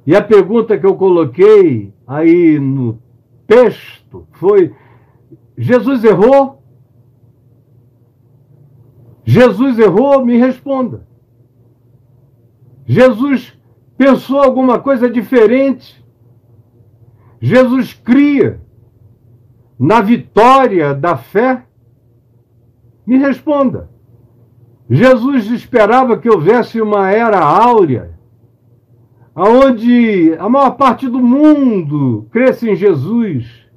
E a pergunta que eu coloquei aí no texto foi: Jesus errou? Jesus errou? Me responda. Jesus pensou alguma coisa diferente? Jesus cria na vitória da fé? Me responda. Jesus esperava que houvesse uma era áurea, onde a maior parte do mundo cresce em Jesus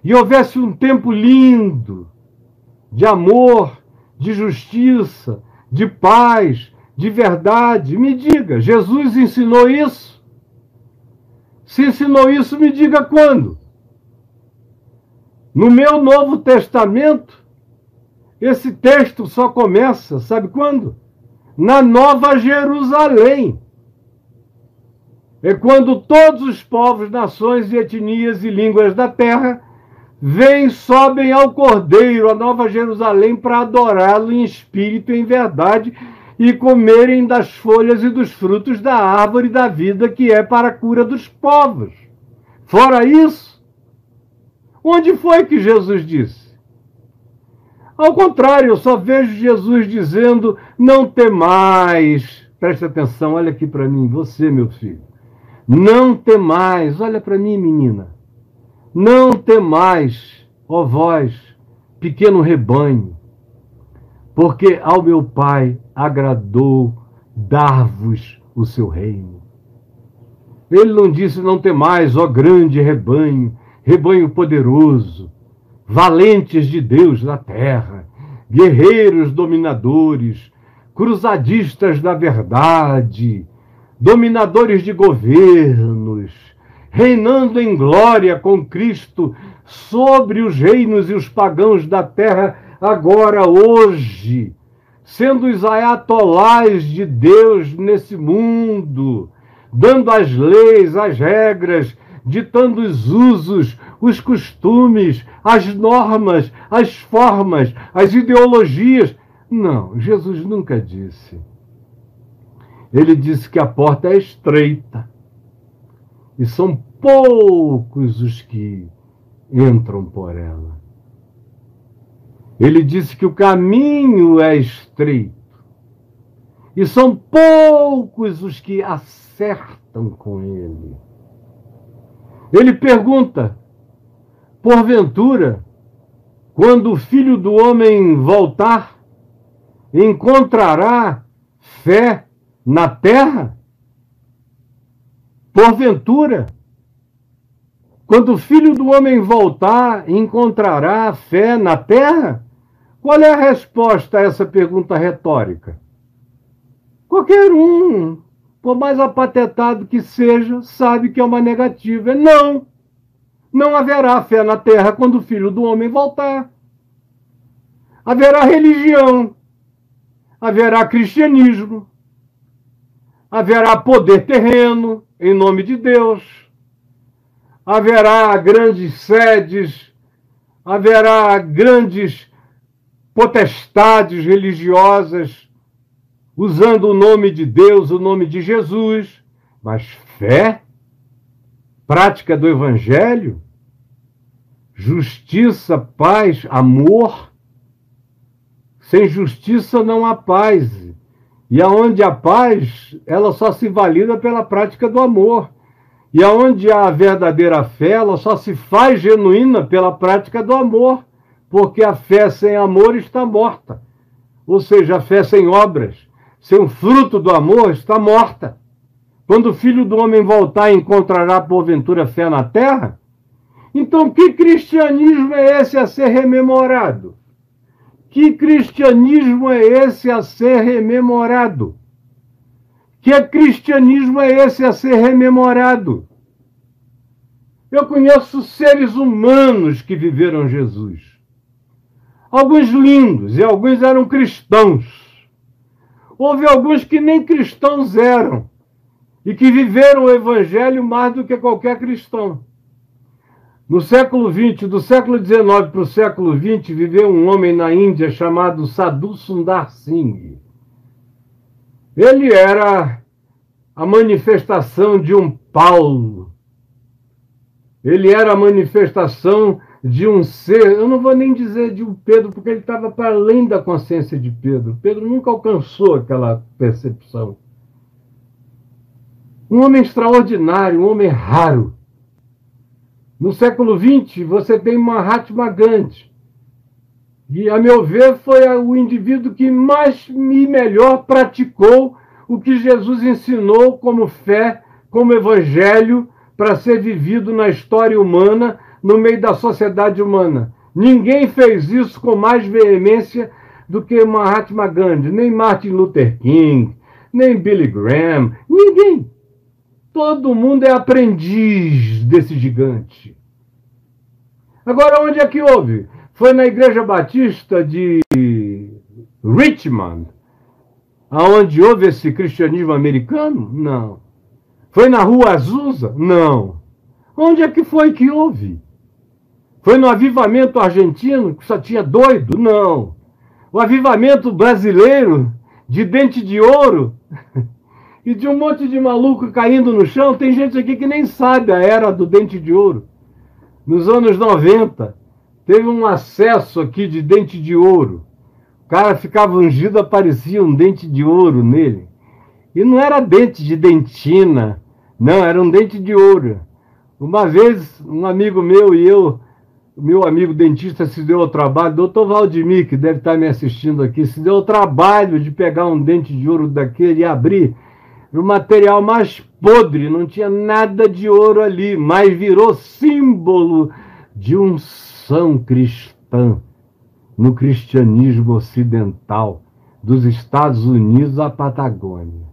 e houvesse um tempo lindo de amor, de justiça, de paz, de verdade. Me diga, Jesus ensinou isso? Se ensinou isso, me diga quando. No meu Novo Testamento, esse texto só começa, sabe quando? Na Nova Jerusalém. É quando todos os povos, nações, etnias e línguas da terra vêm, sobem ao Cordeiro, a Nova Jerusalém, para adorá-lo em espírito e em verdade e comerem das folhas e dos frutos da árvore da vida que é para a cura dos povos. Fora isso, onde foi que Jesus disse? Ao contrário, eu só vejo Jesus dizendo: não temais. Preste atenção, olha aqui para mim, você, meu filho. Não temais, olha para mim, menina. Não temais, ó vós, pequeno rebanho, porque ao meu Pai agradou dar-vos o seu reino. Ele não disse: não temais, ó grande rebanho, rebanho poderoso, valentes de Deus na terra, guerreiros dominadores, cruzadistas da verdade, dominadores de governos, reinando em glória com Cristo sobre os reinos e os pagãos da terra, agora, hoje, sendo os ayatolás de Deus nesse mundo, dando as leis, as regras, ditando os usos, os costumes, as normas, as formas, as ideologias. Não, Jesus nunca disse. Ele disse que a porta é estreita e são poucos os que entram por ela. Ele disse que o caminho é estreito e são poucos os que acertam com ele. Ele pergunta: porventura, quando o Filho do Homem voltar, encontrará fé na terra? Porventura, quando o Filho do Homem voltar, encontrará fé na terra? Qual é a resposta a essa pergunta retórica? Qualquer um, por mais apatetado que seja, sabe que é uma negativa. Não! Não haverá fé na terra quando o Filho do Homem voltar. Haverá religião, haverá cristianismo, haverá poder terreno em nome de Deus, haverá grandes sedes, haverá grandes potestades religiosas usando o nome de Deus, o nome de Jesus, mas fé, prática do Evangelho, justiça, paz, amor. Sem justiça não há paz. E aonde há paz, ela só se valida pela prática do amor. E aonde há a verdadeira fé, ela só se faz genuína pela prática do amor, porque a fé sem amor está morta. Ou seja, a fé sem obras, sem o fruto do amor, está morta. Quando o Filho do Homem voltar, encontrará porventura fé na terra? Então, que cristianismo é esse a ser rememorado? Que cristianismo é esse a ser rememorado? Que cristianismo é esse a ser rememorado? Eu conheço seres humanos que viveram Jesus. Alguns lindos e alguns eram cristãos. Houve alguns que nem cristãos eram e que viveram o Evangelho mais do que qualquer cristão. No século XX, do século XIX para o século XX, viveu um homem na Índia chamado Sadhu Sundar Singh. Ele era a manifestação de um Paulo. Ele era a manifestação de um ser, eu não vou nem dizer de um Pedro, porque ele estava para além da consciência de Pedro. Pedro nunca alcançou aquela percepção. Um homem extraordinário, um homem raro. No século XX, você tem Mahatma Gandhi. E, a meu ver, foi o indivíduo que mais e melhor praticou o que Jesus ensinou como fé, como evangelho, para ser vivido na história humana, no meio da sociedade humana. Ninguém fez isso com mais veemência do que Mahatma Gandhi, nem Martin Luther King, nem Billy Graham, ninguém. Todo mundo é aprendiz desse gigante. Agora, onde é que houve? Foi na Igreja Batista de Richmond, aonde houve esse cristianismo americano? Não. Foi na Rua Azusa? Não. Onde é que foi que houve? Foi no avivamento argentino, que só tinha doido? Não. O avivamento brasileiro, de dente de ouro, e de um monte de maluco caindo no chão. Tem gente aqui que nem sabe a era do dente de ouro. Nos anos 90, teve um acesso aqui de dente de ouro. O cara ficava ungido, aparecia um dente de ouro nele. E não era dente de dentina, não, era um dente de ouro. Uma vez, um amigo meu e eu, meu amigo dentista, se deu ao trabalho, doutor Valdemir, que deve estar me assistindo aqui, se deu ao trabalho de pegar um dente de ouro daquele e abrir. O material mais podre, não tinha nada de ouro ali, mas virou símbolo de unção cristã no cristianismo ocidental, dos Estados Unidos à Patagônia.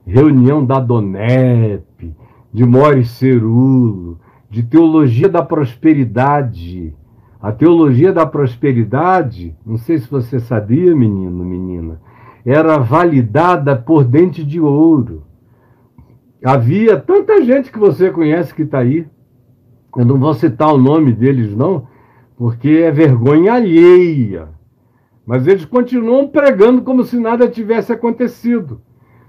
Reunião da DONEP, de Mores Cerulo, de teologia da prosperidade. A teologia da prosperidade, não sei se você sabia, menino, menina, era validada por dente de ouro. Havia tanta gente que você conhece que está aí. Eu não vou citar o nome deles, não, porque é vergonha alheia. Mas eles continuam pregando como se nada tivesse acontecido.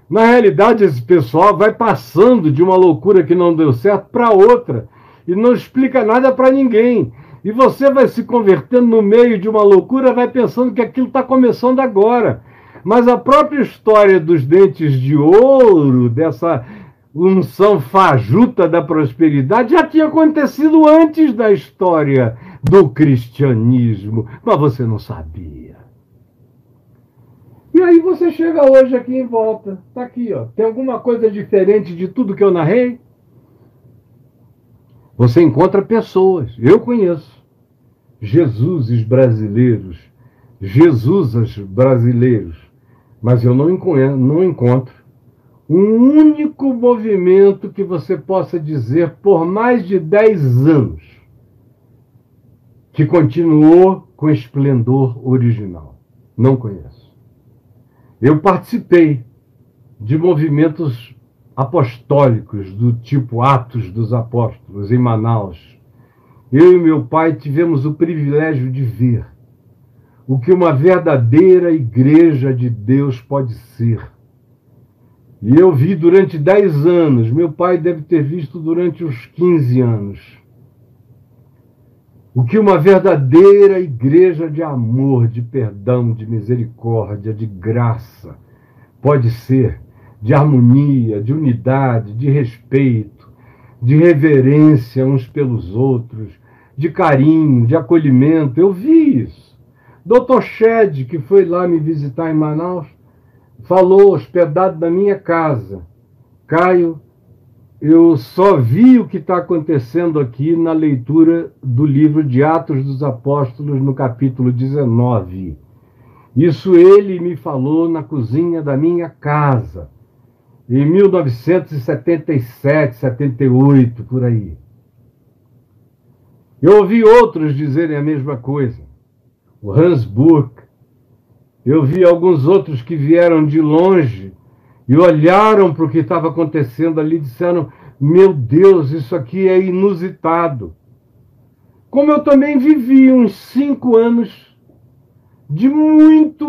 Na realidade, esse pessoal vai passando de uma loucura que não deu certo para outra e não explica nada para ninguém. E você vai se convertendo no meio de uma loucura, vai pensando que aquilo está começando agora. Mas a própria história dos dentes de ouro, dessa unção fajuta da prosperidade, já tinha acontecido antes da história do cristianismo. Mas você não sabia. E aí você chega hoje aqui em volta. Está aqui, ó. Tem alguma coisa diferente de tudo que eu narrei? Você encontra pessoas. Eu conheço. Jesuses brasileiros. Jesusas brasileiros. Mas eu não encontro um único movimento que você possa dizer por mais de 10 anos que continuou com esplendor original. Não conheço. Eu participei de movimentos apostólicos do tipo Atos dos Apóstolos em Manaus. Eu e meu pai tivemos o privilégio de ver o que uma verdadeira igreja de Deus pode ser. E eu vi durante 10 anos, meu pai deve ter visto durante uns 15 anos, o que uma verdadeira igreja de amor, de perdão, de misericórdia, de graça pode ser, de harmonia, de unidade, de respeito, de reverência uns pelos outros, de carinho, de acolhimento. Eu vi isso. Dr. Shed, que foi lá me visitar em Manaus, falou, hospedado na minha casa: Caio, eu só vi o que está acontecendo aqui na leitura do livro de Atos dos Apóstolos, no capítulo 19. Isso ele me falou na cozinha da minha casa, em 1977, 78, por aí. Eu ouvi outros dizerem a mesma coisa. O Hans Burke. Eu vi alguns outros que vieram de longe e olharam para o que estava acontecendo ali e disseram: meu Deus, isso aqui é inusitado. Como eu também vivi uns 5 anos de muito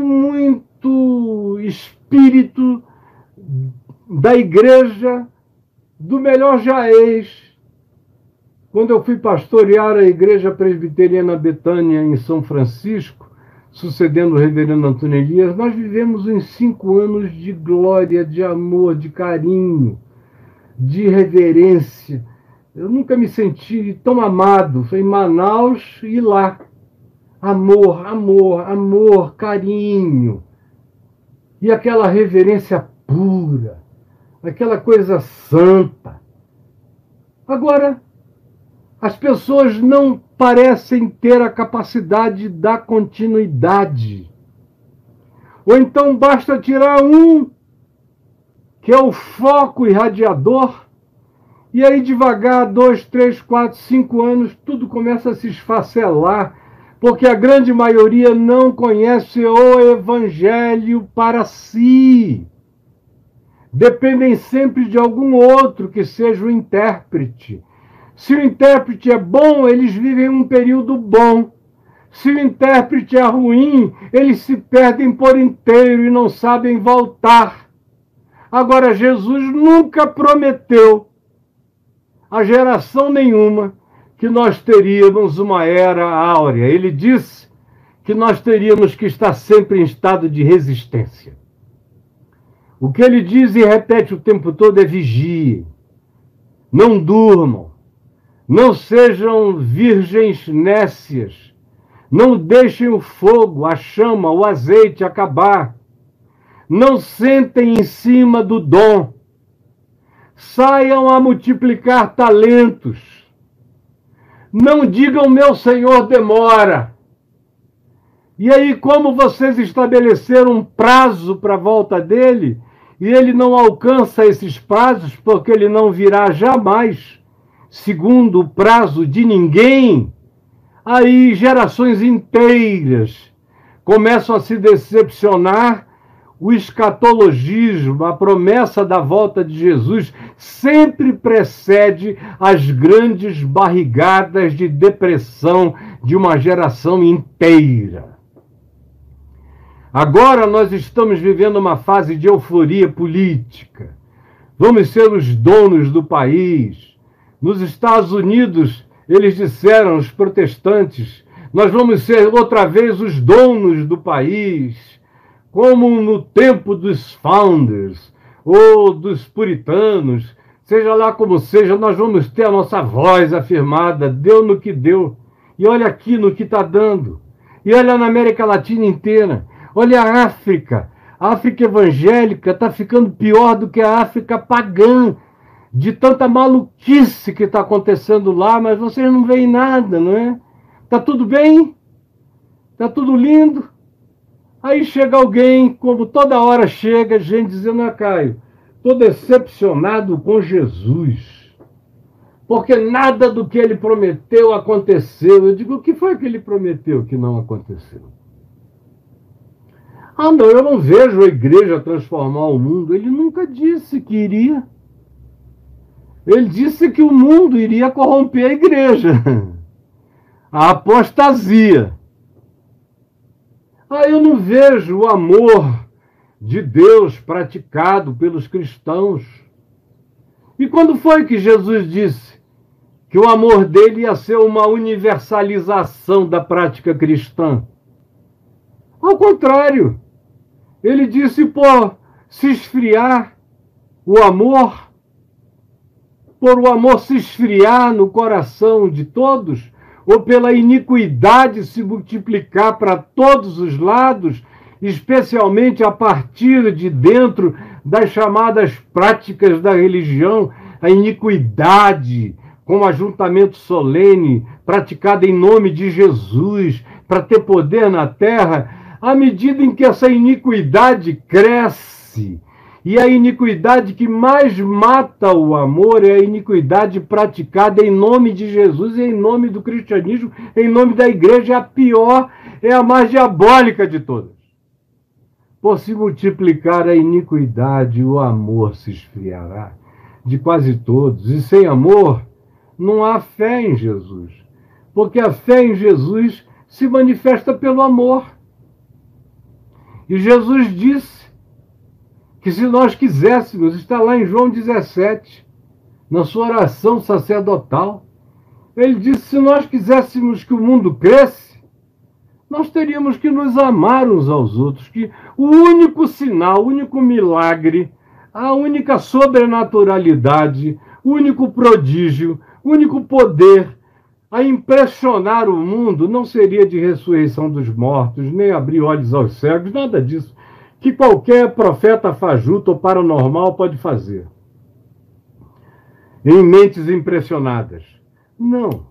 espírito da igreja do melhor jaez. Quando eu fui pastorear a Igreja Presbiteriana Betânia em São Francisco, sucedendo o reverendo Antônio Elias, nós vivemos uns 5 anos de glória, de amor, de carinho, de reverência. Eu nunca me senti tão amado. Foi em Manaus e lá. Amor, amor, amor, carinho. E aquela reverência pura, aquela coisa santa. Agora, as pessoas não parecem ter a capacidade da continuidade. Ou então basta tirar um, que é o foco irradiador, e aí devagar, 2, 3, 4, 5 anos, tudo começa a se esfacelar, porque a grande maioria não conhece o Evangelho para si. Dependem sempre de algum outro que seja o intérprete. Se o intérprete é bom, eles vivem um período bom. Se o intérprete é ruim, eles se perdem por inteiro e não sabem voltar. Agora, Jesus nunca prometeu a geração nenhuma que nós teríamos uma era áurea. Ele disse que nós teríamos que estar sempre em estado de resistência. O que ele diz e repete o tempo todo é: vigiem, não durmam, não sejam virgens nécias, não deixem o fogo, a chama, o azeite acabar, não sentem em cima do dom, saiam a multiplicar talentos, não digam meu Senhor demora. E aí, como vocês estabeleceram um prazo para a volta dele, e ele não alcança esses prazos, porque ele não virá jamais, segundo o prazo de ninguém, aí gerações inteiras começam a se decepcionar. O escatologismo, a promessa da volta de Jesus, sempre precede as grandes barrigadas de depressão de uma geração inteira. Agora nós estamos vivendo uma fase de euforia política. Vamos ser os donos do país. Nos Estados Unidos, eles disseram, os protestantes, nós vamos ser outra vez os donos do país, como no tempo dos founders ou dos puritanos. Seja lá como seja, nós vamos ter a nossa voz afirmada, deu no que deu. E olha aqui no que está dando. E olha na América Latina inteira. Olha a África. A África evangélica está ficando pior do que a África pagã, de tanta maluquice que está acontecendo lá, mas vocês não veem nada, não é? Está tudo bem? Está tudo lindo? Aí chega alguém, como toda hora chega, gente dizendo: Caio, estou decepcionado com Jesus, porque nada do que ele prometeu aconteceu. Eu digo: o que foi que ele prometeu que não aconteceu? Ah, não, eu não vejo a igreja transformar o mundo. Ele nunca disse que iria. Ele disse que o mundo iria corromper a igreja. A apostasia. Ah, eu não vejo o amor de Deus praticado pelos cristãos. E quando foi que Jesus disse que o amor dele ia ser uma universalização da prática cristã? Ao contrário, ele disse: por se esfriar o amor, por o amor se esfriar no coração de todos, ou pela iniquidade se multiplicar para todos os lados, especialmente a partir de dentro das chamadas práticas da religião, a iniquidade com ajuntamento solene, praticada em nome de Jesus, para ter poder na terra, à medida em que essa iniquidade cresce. E a iniquidade que mais mata o amor é a iniquidade praticada em nome de Jesus, em nome do cristianismo, em nome da igreja. A pior, é a mais diabólica de todas. Por se multiplicar a iniquidade, o amor se esfriará de quase todos. E sem amor, não há fé em Jesus. Porque a fé em Jesus se manifesta pelo amor. E Jesus disse que se nós quiséssemos, está lá em João 17, na sua oração sacerdotal, ele disse: se nós quiséssemos que o mundo cresça, nós teríamos que nos amar uns aos outros, que o único sinal, o único milagre, a única sobrenaturalidade, o único prodígio, o único poder a impressionar o mundo não seria de ressurreição dos mortos, nem abrir olhos aos cegos, nada disso, que qualquer profeta fajuto ou paranormal pode fazer, em mentes impressionadas. Não.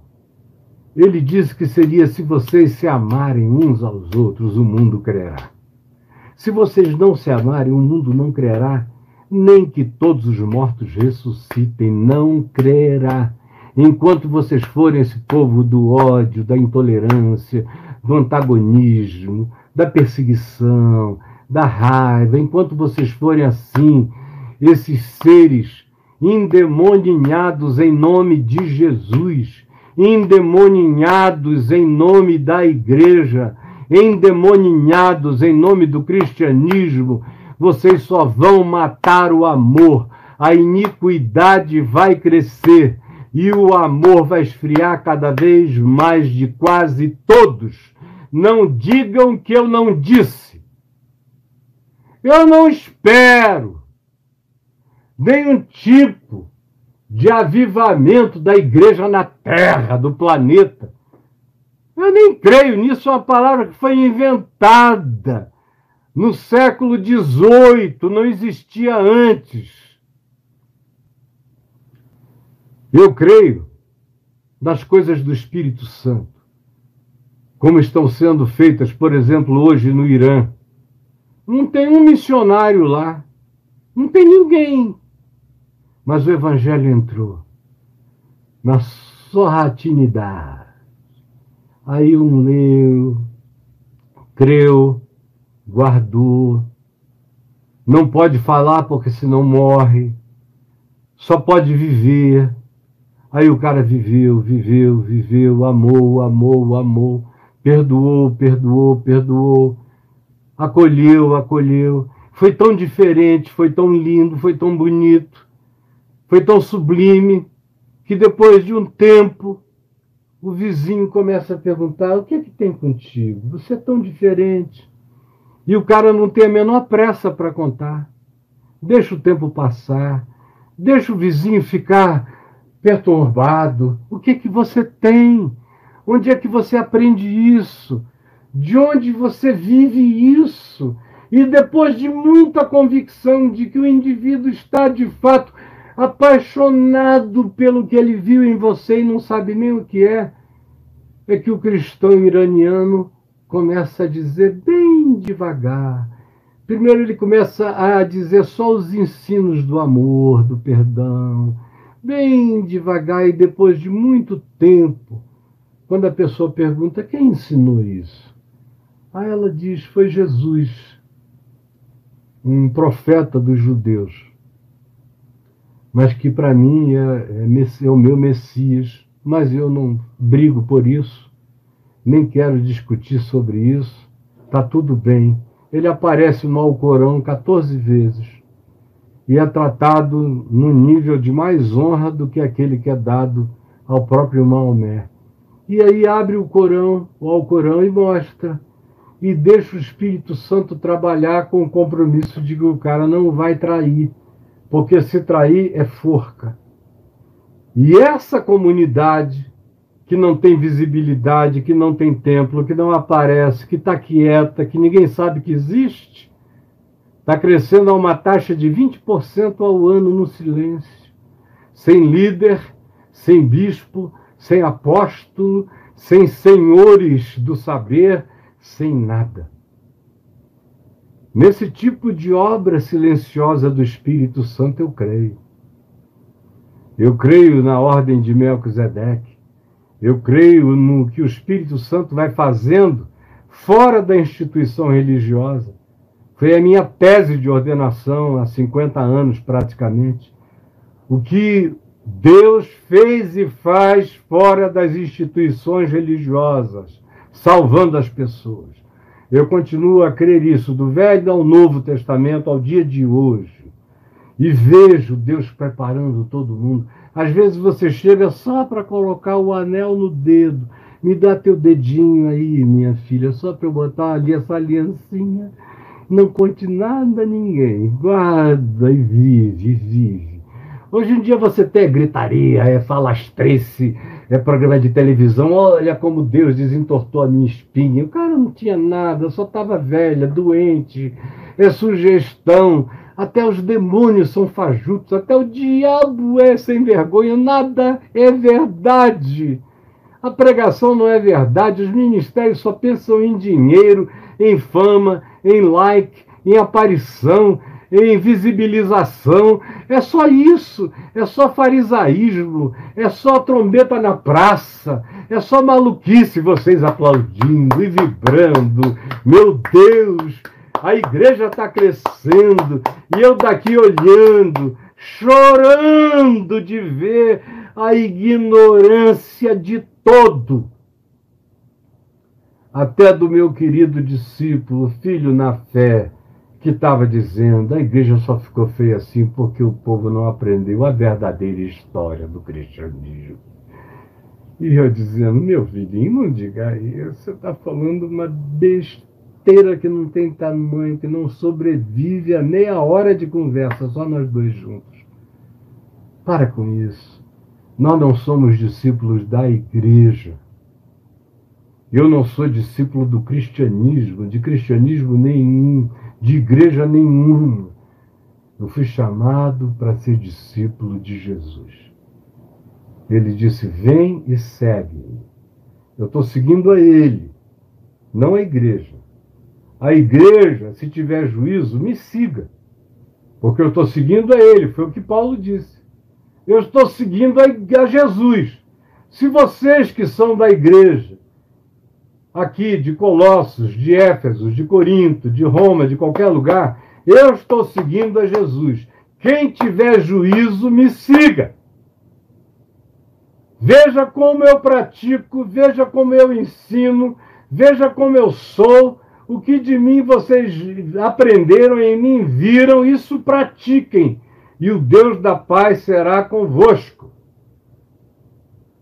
Ele disse que seria: se vocês se amarem uns aos outros, o mundo crerá. Se vocês não se amarem, o mundo não crerá, nem que todos os mortos ressuscitem, não crerá. Enquanto vocês forem esse povo do ódio, da intolerância, do antagonismo, da perseguição, da raiva, enquanto vocês forem assim, esses seres endemoninhados em nome de Jesus, endemoninhados em nome da igreja, endemoninhados em nome do cristianismo, vocês só vão matar o amor. A iniquidade vai crescer e o amor vai esfriar cada vez mais de quase todos. Não digam que eu não disse. Eu não espero nenhum tipo de avivamento da igreja na Terra, do planeta. Eu nem creio nisso, é uma palavra que foi inventada no século XVIII, não existia antes. Eu creio nas coisas do Espírito Santo, como estão sendo feitas, por exemplo, hoje no Irã. Não tem um missionário lá, não tem ninguém. Mas o Evangelho entrou na sorratinidade. Aí um leu, creu, guardou. Não pode falar porque senão morre. Só pode viver. Aí o cara viveu, amou. Perdoou. Acolheu. Foi tão diferente, foi tão lindo, foi tão bonito. Foi tão sublime que depois de um tempo o vizinho começa a perguntar: o que é que tem contigo? Você é tão diferente. E o cara não tem a menor pressa para contar. Deixa o tempo passar. Deixa o vizinho ficar perturbado. O que é que você tem? Onde é que você aprende isso? De onde você vive isso? E depois de muita convicção de que o indivíduo está de fato apaixonado pelo que ele viu em você e não sabe nem o que é que o cristão iraniano começa a dizer bem devagar. Primeiro ele começa a dizer só os ensinos do amor, do perdão, bem devagar, e depois de muito tempo, quando a pessoa pergunta: quem ensinou isso? Aí ela diz: foi Jesus, um profeta dos judeus, mas que para mim é o meu Messias, mas eu não brigo por isso, nem quero discutir sobre isso, está tudo bem. Ele aparece no Alcorão 14 vezes e é tratado no nível de mais honra do que aquele que é dado ao próprio Maomé. E aí abre o Alcorão e mostra, e deixa o Espírito Santo trabalhar com o compromisso de que o cara não vai trair, porque se trair é forca. E essa comunidade que não tem visibilidade, que não tem templo, que não aparece, que está quieta, que ninguém sabe que existe, está crescendo a uma taxa de 20% ao ano no silêncio, sem líder, sem bispo, sem apóstolo, sem senhores do saber, sem nada. Nesse tipo de obra silenciosa do Espírito Santo eu creio. Eu creio na ordem de Melquisedeque. Eu creio no que o Espírito Santo vai fazendo fora da instituição religiosa. Foi a minha tese de ordenação há 50 anos, praticamente. O que Deus fez e faz fora das instituições religiosas, salvando as pessoas. Eu continuo a crer isso, do Velho ao Novo Testamento, ao dia de hoje. E vejo Deus preparando todo mundo. Às vezes você chega só para colocar o anel no dedo. Me dá teu dedinho aí, minha filha, só para eu botar ali essa aliancinha. Não conte nada a ninguém. Guarda e vive, vive. Hoje em dia você tem gritaria, falastrice, programa de televisão. Olha como Deus desentortou a minha espinha. O cara não tinha nada, eu só estava velha, doente. É sugestão. Até os demônios são fajutos, até o diabo é sem vergonha. Nada é verdade. A pregação não é verdade. Os ministérios só pensam em dinheiro, em fama, em like, em aparição, em visibilização. É só isso. É só farisaísmo. É só trombeta na praça. É só maluquice, vocês aplaudindo e vibrando. Meu Deus, a igreja está crescendo. E eu daqui olhando, chorando de ver a ignorância de todo. Até do meu querido discípulo, filho na fé, que estava dizendo, a igreja só ficou feia assim porque o povo não aprendeu a verdadeira história do cristianismo. E eu dizendo, meu filhinho, não diga isso, você está falando uma besteira que não tem tamanho, que não sobrevive a meia hora de conversa, só nós dois juntos. Para com isso. Nós não somos discípulos da igreja. Eu não sou discípulo do cristianismo, de cristianismo nenhum, de igreja nenhuma. Eu fui chamado para ser discípulo de Jesus. Ele disse, vem e segue-me. Eu estou seguindo a ele, não a igreja. A igreja, se tiver juízo, me siga. Porque eu estou seguindo a ele, foi o que Paulo disse. Eu estou seguindo a Jesus. Se vocês que são da igreja, aqui de Colossos, de Éfeso, de Corinto, de Roma, de qualquer lugar, eu estou seguindo a Jesus. Quem tiver juízo, me siga. Veja como eu pratico, veja como eu ensino, veja como eu sou. O que de mim vocês aprenderam, em mim viram, isso pratiquem. E o Deus da paz será convosco.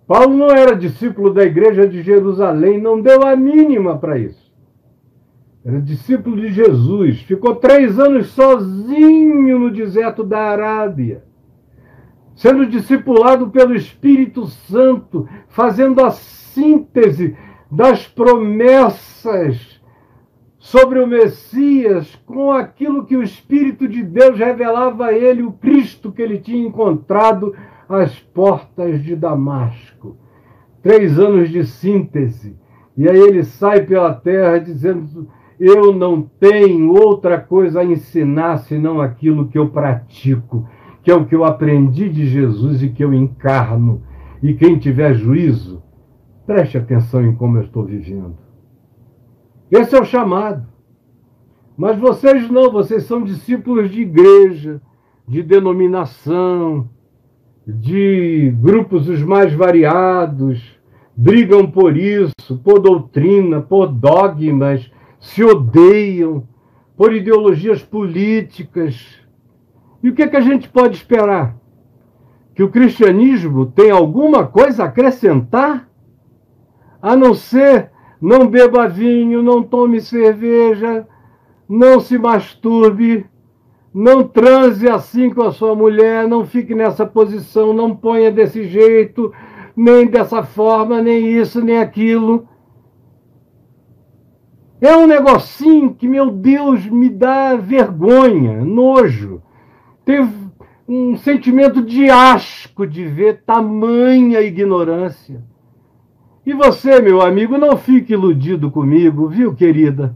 Paulo não era discípulo da igreja de Jerusalém, não deu a mínima para isso. Era discípulo de Jesus. Ficou 3 anos sozinho no deserto da Arábia, sendo discipulado pelo Espírito Santo, fazendo a síntese das promessas sobre o Messias com aquilo que o Espírito de Deus revelava a ele, o Cristo que ele tinha encontrado às portas de Damasco. 3 anos de síntese. E aí ele sai pela terra dizendo, eu não tenho outra coisa a ensinar senão aquilo que eu pratico, que é o que eu aprendi de Jesus e que eu encarno. E quem tiver juízo, preste atenção em como eu estou vivendo. Esse é o chamado. Mas vocês não, vocês são discípulos de igreja, de denominação, de grupos os mais variados, brigam por isso, por doutrina, por dogmas, se odeiam, por ideologias políticas. E o que é que a gente pode esperar? Que o cristianismo tem alguma coisa a acrescentar? A não ser, não beba vinho, não tome cerveja, não se masturbe, não transe assim com a sua mulher, não fique nessa posição, não ponha desse jeito, nem dessa forma, nem isso, nem aquilo. É um negocinho que, meu Deus, me dá vergonha, nojo. Tenho um sentimento de asco de ver tamanha ignorância. E você, meu amigo, não fique iludido comigo, viu, querida?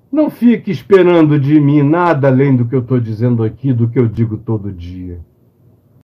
Não fique esperando de mim nada além do que eu estou dizendo aqui, do que eu digo todo dia.